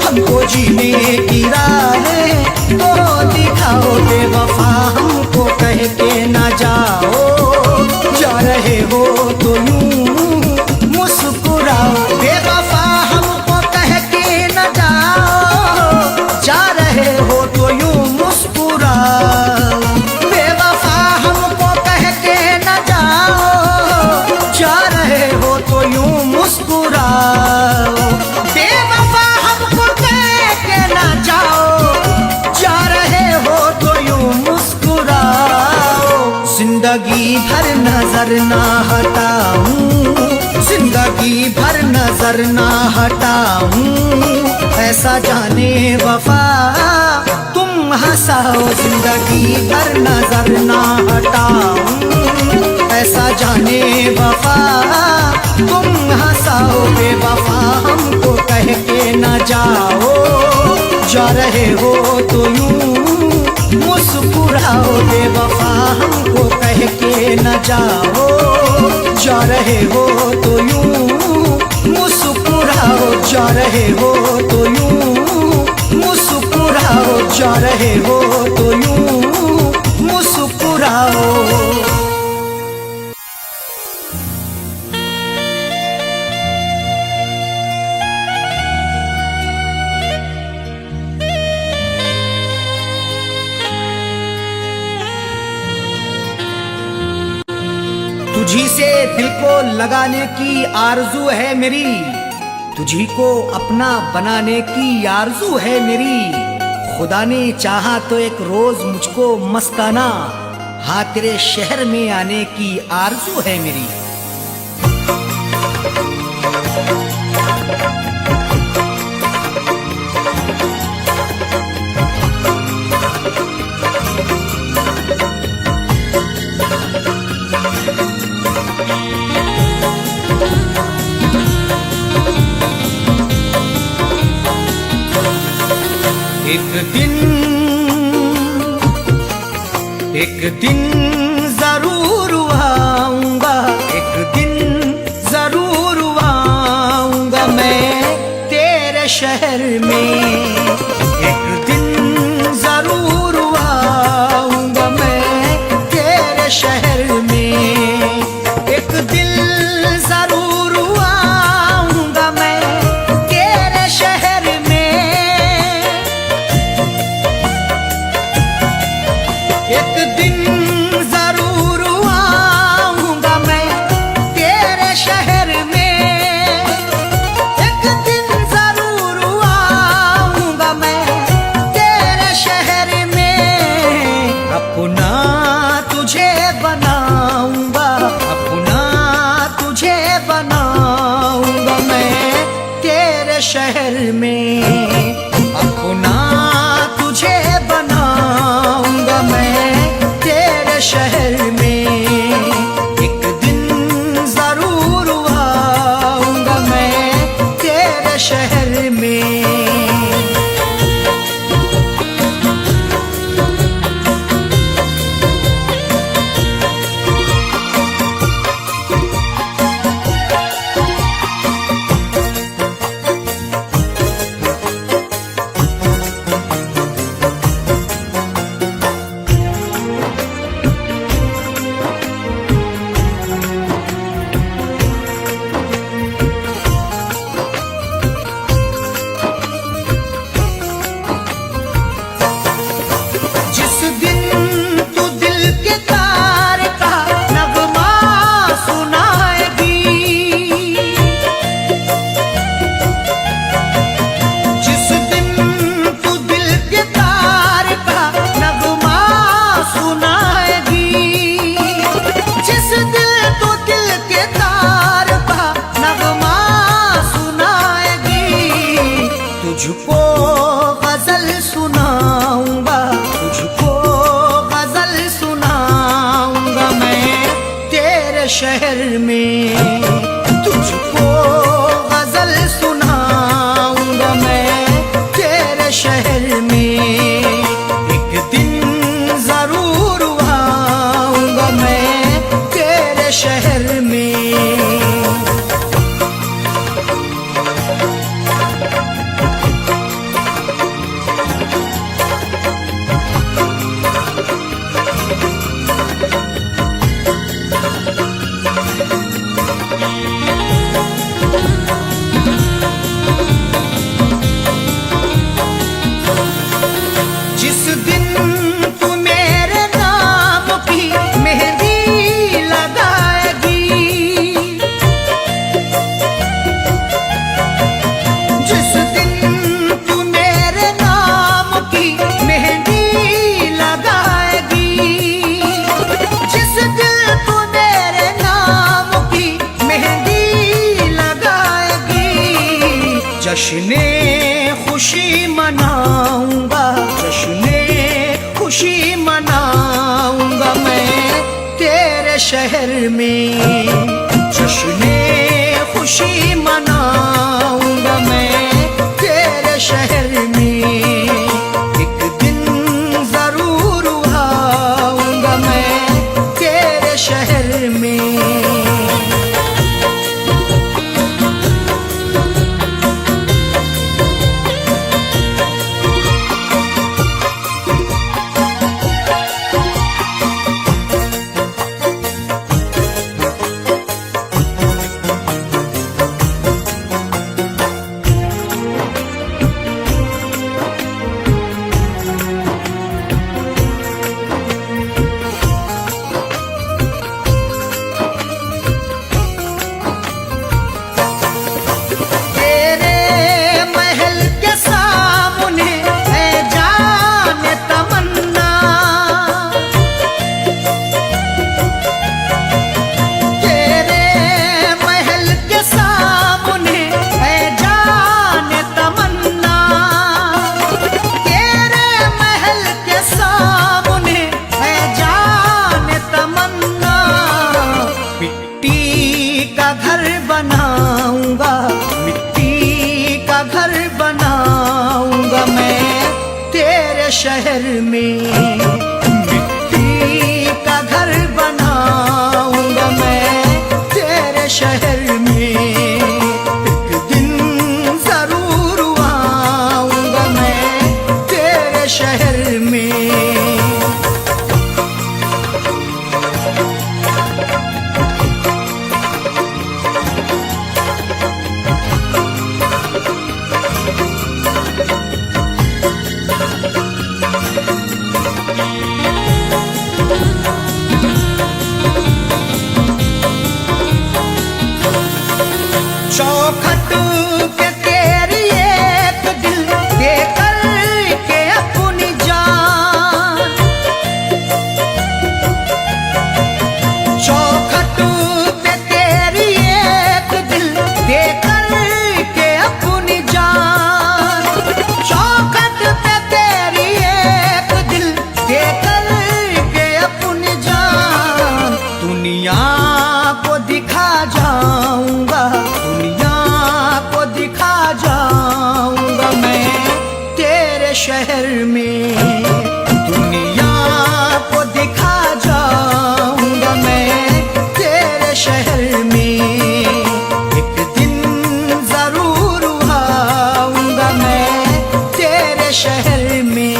हमको जीने की राहें तो दिखाओ, बेवफा हमको कह के ना जाओ। जा रहे हो तो यूं मुस्कुराओ, बेवफा हमको कह के ना जाओ। जा रहे हो तो यूं मुस्कुराओ, बेवफा हमको कह के ना जाओ। जा रहे हो तो यूं मुस्कुराओ, बेवफा हमको कह के ना जाओ। जा रहे हो तो यूं मुस्कुराओ। जिंदगी भर नजर ना हटाऊं, जिंदगी भर नजर ना हटाऊं। ऐसा जाने वफा तुम हंसाओ, जिंदगी भर नजर ना हटाऊं। ऐसा जाने वफा तुम हंसाओ, बेवफा हमको कह के ना जाओ। जा रहे हो तो यूं मुस्कुराओ बेवफा हमको कह के न जाओ, जा रहे हो तो यूं मुस्कुराओ, जा रहे हो तो यूं मुस्कुराओ, जा रहे हो तो यूं मुस्कुराओ। तुझी से दिल को लगाने की आरजू है मेरी, तुझी को अपना बनाने की आरजू है मेरी। खुदा ने चाहा तो एक रोज मुझको मस्ताना, हाँ तेरे शहर में आने की आरजू है मेरी। एक दिन जरूर आऊंगा, एक दिन जरूर आऊंगा मैं तेरे शहर में, एक दिन जरूर आऊंगा मैं तेरे शहर में। एक दिल जरूर आऊंगा मैं तेरे शहर में, एक दिन जरूर आऊंगा मैं तेरे शहर में, एक दिन जरूर आऊंगा मैं तेरे शहर में। अपना तुझे बनाऊंगा, अपना तुझे बनाऊंगा मैं तेरे शहर में, अपना तुझे बनाऊंगा मैं तेरे शहर में। एक दिन जरूर आऊंगा मैं तेरे शहर में। तुझको गजल सुनाऊंगा, तुझको गजल सुनाऊंगा मैं तेरे शहर में, तुझको गजल सुनाऊंगा मैं तेरे शहर में। एक दिन जरूर आऊंगा मैं तेरे शहर में। जिस दिन तू मेरे नाम की मेहंदी लगाएगी, जिस दिन तू मेरे नाम की मेहंदी लगाएगी, जिस दिन तू मेरे नाम की मेहंदी लगाएगी, जश्ने खुशी मनाऊंगा, जश्ने खुशी मनाऊंगा मैं तेरे शहर में, जश्ने खुशी मनाऊंगा मैं तेरे शहर में। एक दिन जरूर का घर बनाऊंगा, मिट्टी का घर बनाऊंगा मैं तेरे शहर में। मिट्टी का घर बनाऊंगा मैं तेरे शहर में। एक दिन जरूर आऊंगा मैं तेरे शहर में। चौखट पे तेरी एक दिल दे कर के अपनी जान, चौखट पे तेरी एक दिल दे कर के अपनी जान, चौखट पे तेरी एक दिल दे कर के अपनी जान। दुनिया को दिखा जाऊंगा, दुनिया को दिखा जाऊंगा मैं तेरे शहर में। दुनिया को दिखा जाऊंगा मैं तेरे शहर में। एक दिन जरूर आऊंगा मैं तेरे शहर में।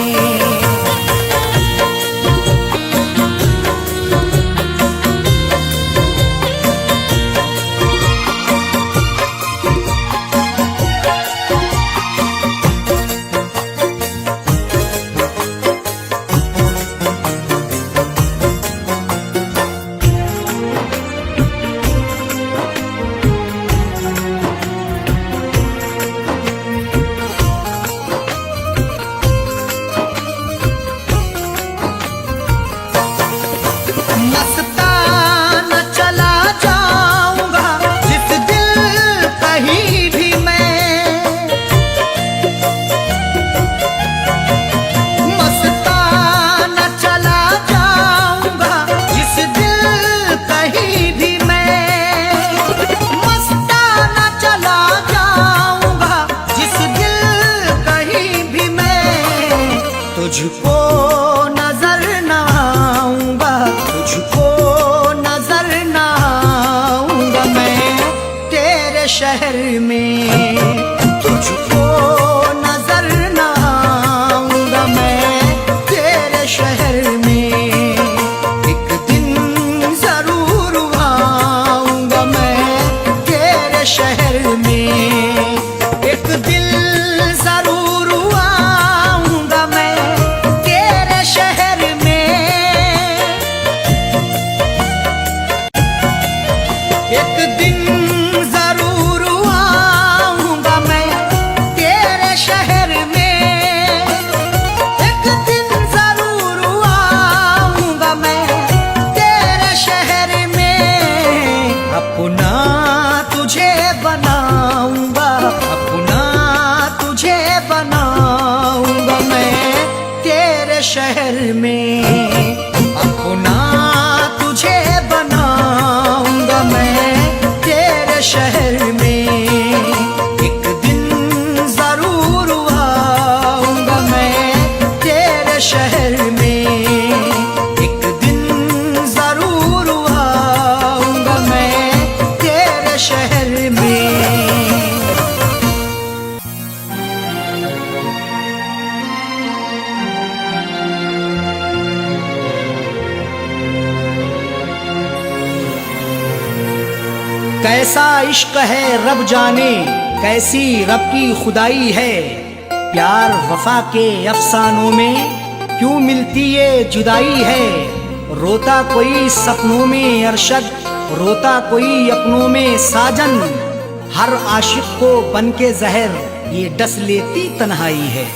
मस्ताना चला जाऊंगा जिस दिल कहीं भी मैं, मस्ताना चला जाऊंगा जिस दिल कहीं भी मैं, मस्ताना चला जाऊंगा जिस दिल कहीं भी मैं। तुझको नजर न आऊंगा, तुझको नजर न आऊंगा मैं तेरे शहर में। तुझको नजर न आऊंगा मैं तेरे शहर में। एक दिन जरूर आऊंगा मैं तेरे शहर में। एक दिन जरूर आऊंगा मैं तेरे शहर में। एक दिन जरूर आऊंगा मैं तेरे शहर में। एक दिन जरूर आऊंगा मैं तेरे शहर में। अपना तुझे बनाऊंगा, अपना तुझे बनाऊंगा मैं तेरे शहर में। अपना तुझे बनाऊंगा मैं तेरे शहर में। एक दिन जरूर आऊंगा मैं तेरे शहर में। एक दिन जरूर आऊंगा मैं तेरे शहर में। कैसा इश्क है रब जाने, कैसी रब की खुदाई है। प्यार वफा के अफसानों में क्यों मिलती ये जुदाई है। रोता कोई सपनों में अरशद, रोता कोई अपनों में साजन। हर आशिक को बन के जहर ये डस लेती तन्हाई है।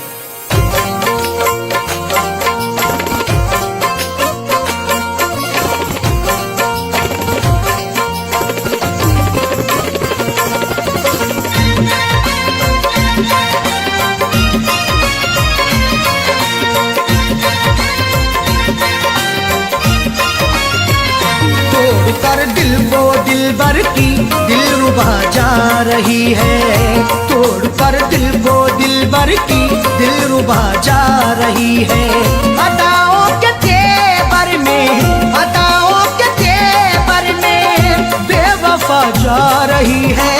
कर दिल वो दिलबर भर की दिलरुबा जा रही है, तोड़कर दिल को दिलबर की दिलरुबा जा रही है। अदाओं के तेवर में, अदाओं के तेवर में बेवफा जा रही है,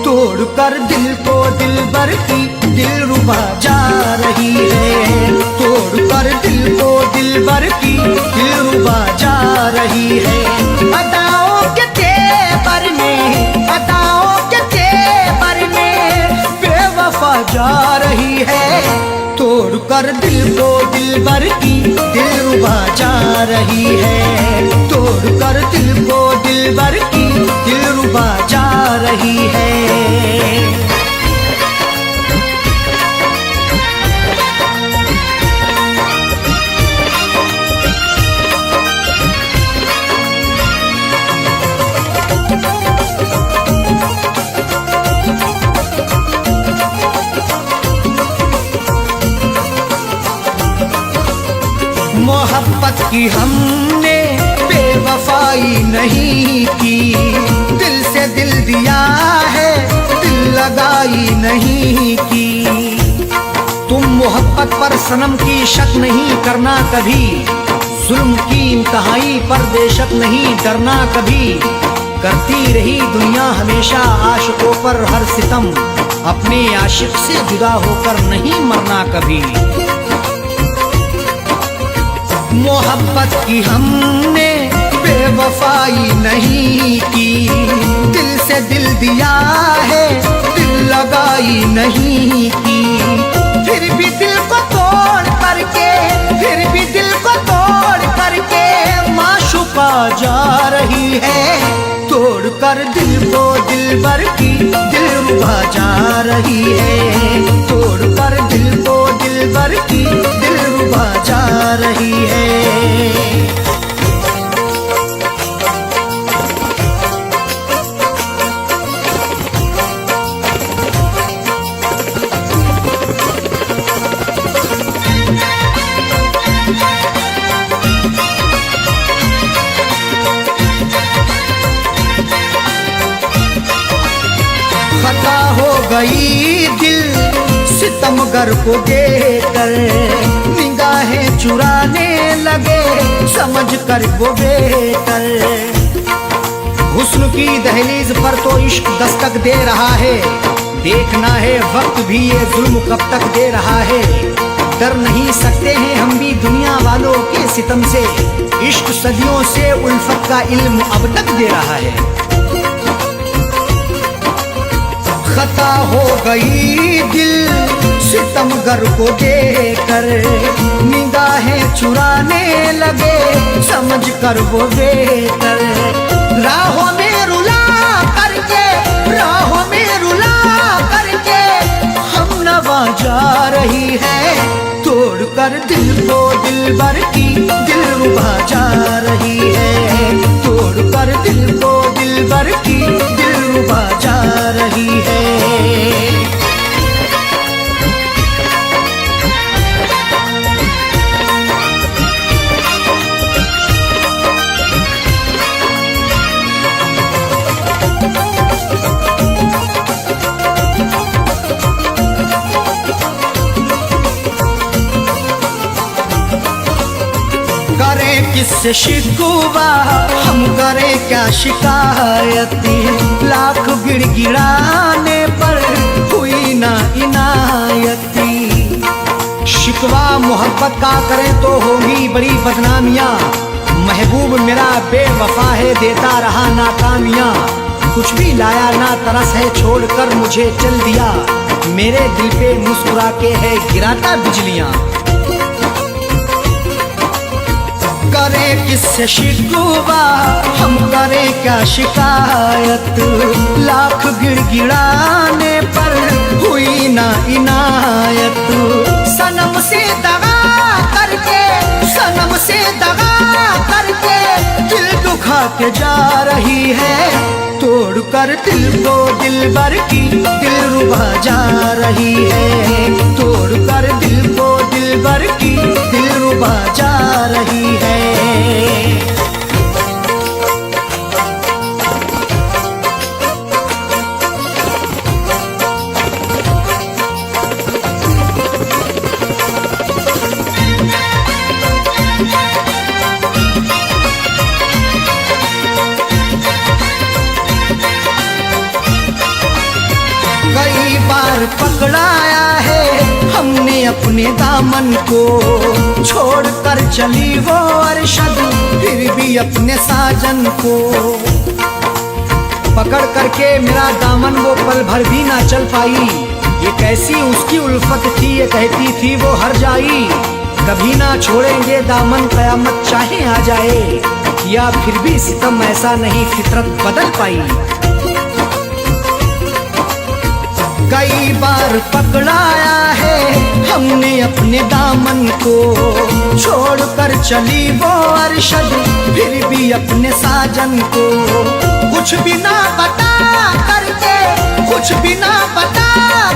तोड़कर दिल को दिलबर की दिलरुबा जा रही है, तोड़कर दिल को दिलबर की दिलरुबा जा रही है। अदाओं के तेवर में, अदाओं के तेवर में बेवफा जा रही है, तोड़कर दिल को दिलबर की दिलरुबा जा रही है, तोड़कर दिल को दिलबर की दिलरुबा जा रही है। मोहब्बत की हमने बेवफाई नहीं की, दिल से दिल दिया है, दिल लगाई नहीं की। तुम मोहब्बत पर सनम की शक नहीं करना कभी, जुल्म की इंतहाई पर बेशक नहीं डरना कभी। करती रही दुनिया हमेशा आशिकों पर हर सितम, अपने आशिक से जुदा होकर नहीं मरना कभी। मोहब्बत की हमने बेवफाई नहीं की, दिल से दिल दिया है, दिल लगाई नहीं की। फिर भी दिल को तोड़ करके, फिर भी दिल को तोड़ करके माशूका जा रही है, तोड़कर दिल को दिलबर की दिलरुबा जा रही है, तोड़कर दिल को दिलबर की दिलरुबा जा रही है। खता हो गई दिल सितमगर को देखकर, निगाहें चुराने लगे समझ कर वो बेकर। हुस्न की दहलीज पर तो इश्क दस्तक दे रहा है, देखना है वक्त भी ये जुल्म कब तक दे रहा है। डर नहीं सकते हैं हम भी दुनिया वालों के सितम से, इश्क सदियों से उल्फत का इल्म अब तक दे रहा है। खता हो गई दिल सितमगर को देखकर, निगाहें चुराने लगे समझ कर वो बेकर। राहों में रुला करके, राहों में रुला करके हम नवा जा रही है, तोड़कर दिल को दिलबर की दिलरुबा जा रही है, तोड़कर दिल को दिलबर की दिलरुबा जा रही है। करें किससे शिकवा, हम करें क्या शिकायती, लाख गिड़गिड़ाने पर हुई ना इनायती। शिकवा मोहब्बत का करें तो होगी बड़ी बदनामियाँ, महबूब मेरा बेवफा है देता रहा नाकामियाँ। कुछ भी लाया ना तरस है छोड़कर मुझे चल दिया, मेरे दिल पे मुस्कुरा के है गिराता बिजलियाँ। करें किससे शिकवा, हम करें क्या शिकायत, लाख गिड़गिड़ाने पर हुई ना इनायत। सनम से दगा करके, सनम से दगा करके दिल दुखा के जा रही है, तोड़कर दिल को दिलबर की दिलरुबा जा रही है, तोड़कर दिल को दिलबर की दिलरुबा जा रही है। अपने दामन को, छोड़ कर चली वो अरशद फिर भी अपने साजन को। पकड़ करके मेरा दामन वो पल भर भी ना चल पाई, ये कैसी उसकी उल्फत थी, ये कहती थी वो हर जाई। कभी ना छोड़ेंगे दामन कयामत चाहे आ जाए, या फिर भी सितम ऐसा नहीं फितरत बदल पाई। कई बार पकड़ाया है हमने अपने दामन को, छोड़ कर चली वो अरशद फिर भी अपने साजन को। कुछ भी ना बता करके, कुछ भी ना बता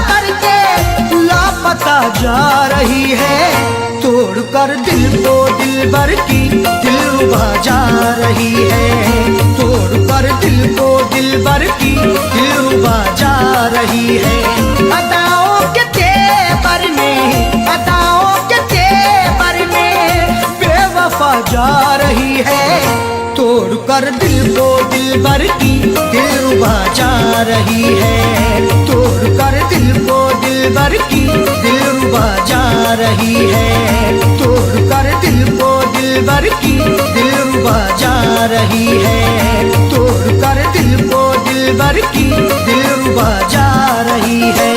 करके लापता जा रही है। तोड़ कर दिल को दिलबर की दिलरुबा जा रही है, तोड़ कर दिल को दिलबर की दिलरुबा जा रही है। अदाओं के तेवर में, अदाओं के तेवर में बेवफा जा रही है। तोड़ कर दिल को दिलबर की दिलरुबा जा रही है, तोड़ कर दिल को दिलबर की दिलरुबा जा रही है, तोड़ कर दिल को दिलबर की दिलरुबा जा रही है, तोड़ कर दिल को दिलबर की दिलरुबा जा रही है।